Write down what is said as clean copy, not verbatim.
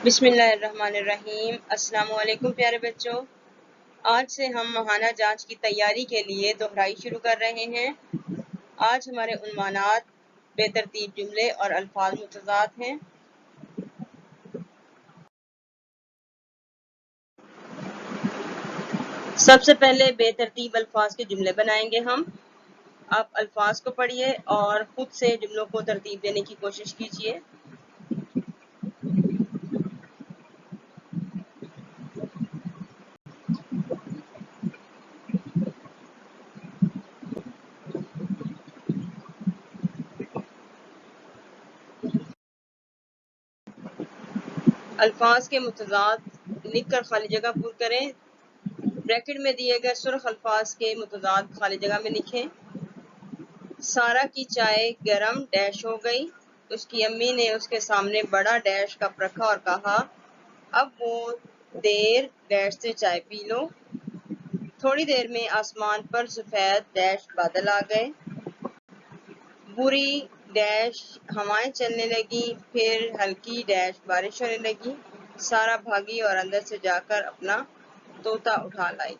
بسم اللہ الرحمن الرحیم۔ السلام علیکم پیارے بچوں، آج سے ہم ماہانہ جانچ کی تیاری کے لیے دہرائی شروع کر رہے ہیں۔ آج ہمارے عنوانات بے ترتیب جملے اور الفاظ متضاد ہیں۔ سب سے پہلے بے ترتیب الفاظ کے جملے بنائیں گے ہم۔ آپ الفاظ کو پڑھیے اور خود سے جملوں کو ترتیب دینے کی کوشش کیجیے۔ الفاظ کے متضاد لکھ کر خالی جگہ پر کریں۔ بریکٹ میں دیے گئے سرخ الفاظ کے متضاد خالی جگہ میں لکھیں۔ سارا کی چائے گرم ڈیش ہو گئی۔ اس کی امی نے اس کے سامنے بڑا ڈیش کپ رکھا اور کہا، اب وہ دیر ڈیش سے چائے پی لو۔ تھوڑی دیر میں آسمان پر سفید ڈیش بادل آ گئے۔ بری ڈیش ہوائیں چلنے لگی، پھر ہلکی ڈیش بارش ہونے لگی۔ سارا بھاگی اور اندر سے جا کر اپنا طوطا اٹھا لائی۔